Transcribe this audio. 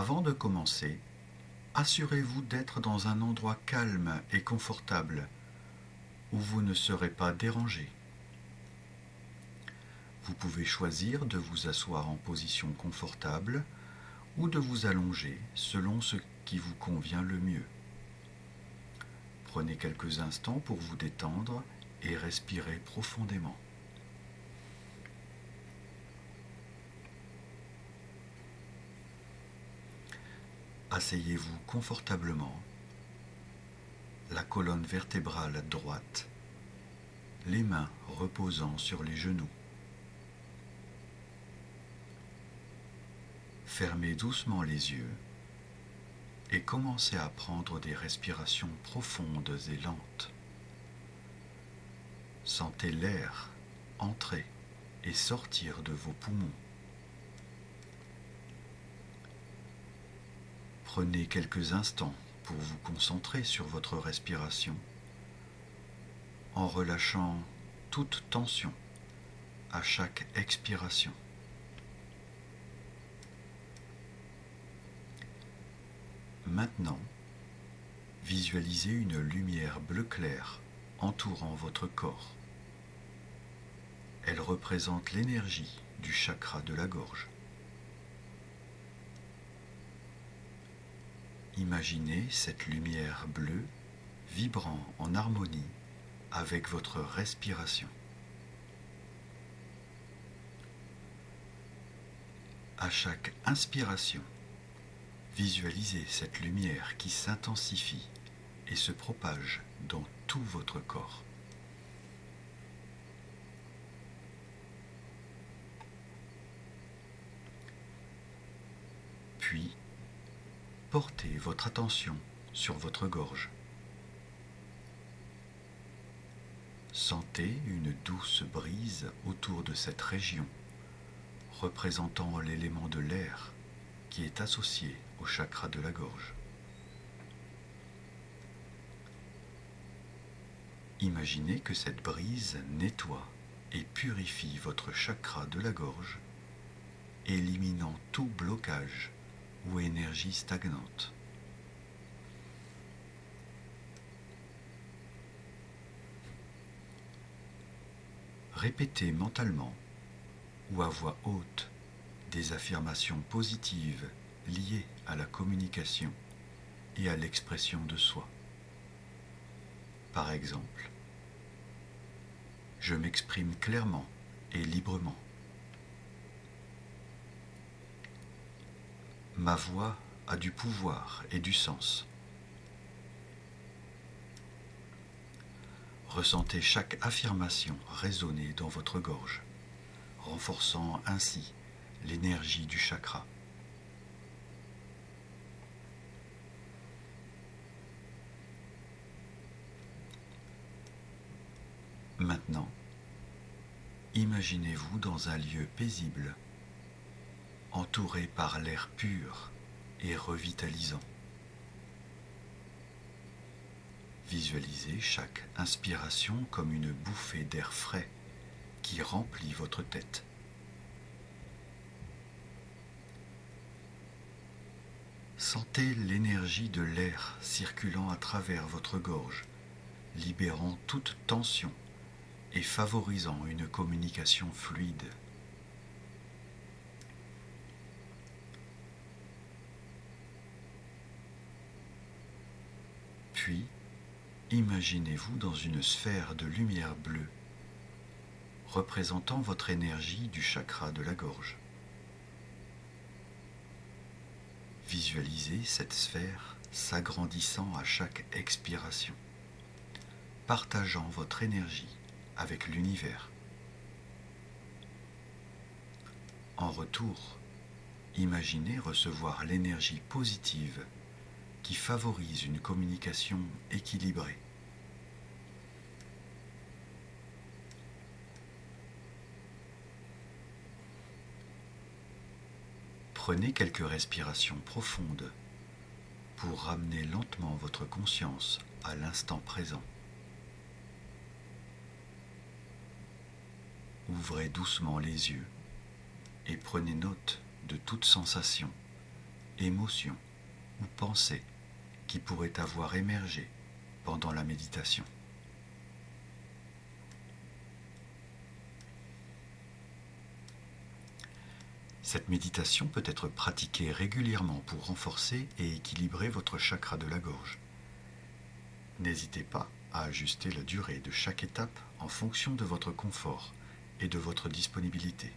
Avant de commencer, assurez-vous d'être dans un endroit calme et confortable où vous ne serez pas dérangé. Vous pouvez choisir de vous asseoir en position confortable ou de vous allonger selon ce qui vous convient le mieux. Prenez quelques instants pour vous détendre et respirez profondément. Asseyez-vous confortablement, la colonne vertébrale droite, les mains reposant sur les genoux. Fermez doucement les yeux et commencez à prendre des respirations profondes et lentes. Sentez l'air entrer et sortir de vos poumons. Prenez quelques instants pour vous concentrer sur votre respiration en relâchant toute tension à chaque expiration. Maintenant, visualisez une lumière bleu clair entourant votre corps. Elle représente l'énergie du chakra de la gorge. Imaginez cette lumière bleue vibrant en harmonie avec votre respiration. À chaque inspiration, visualisez cette lumière qui s'intensifie et se propage dans tout votre corps. Puis, portez votre attention sur votre gorge. Sentez une douce brise autour de cette région, représentant l'élément de l'air qui est associé au chakra de la gorge. Imaginez que cette brise nettoie et purifie votre chakra de la gorge, éliminant tout blocage ou énergie stagnante. Répétez mentalement ou à voix haute des affirmations positives liées à la communication et à l'expression de soi. Par exemple, je m'exprime clairement et librement. Ma voix a du pouvoir et du sens. Ressentez chaque affirmation résonner dans votre gorge, renforçant ainsi l'énergie du chakra. Maintenant, imaginez-vous dans un lieu paisible, entouré par l'air pur et revitalisant. Visualisez chaque inspiration comme une bouffée d'air frais qui remplit votre tête. Sentez l'énergie de l'air circulant à travers votre gorge, libérant toute tension et favorisant une communication fluide. Puis, imaginez-vous dans une sphère de lumière bleue, représentant votre énergie du chakra de la gorge. Visualisez cette sphère s'agrandissant à chaque expiration, partageant votre énergie avec l'univers. En retour, imaginez recevoir l'énergie positive qui favorise une communication équilibrée. Prenez quelques respirations profondes pour ramener lentement votre conscience à l'instant présent. Ouvrez doucement les yeux et prenez note de toute sensation, émotions ou pensées qui pourraient avoir émergé pendant la méditation. Cette méditation peut être pratiquée régulièrement pour renforcer et équilibrer votre chakra de la gorge. N'hésitez pas à ajuster la durée de chaque étape en fonction de votre confort et de votre disponibilité.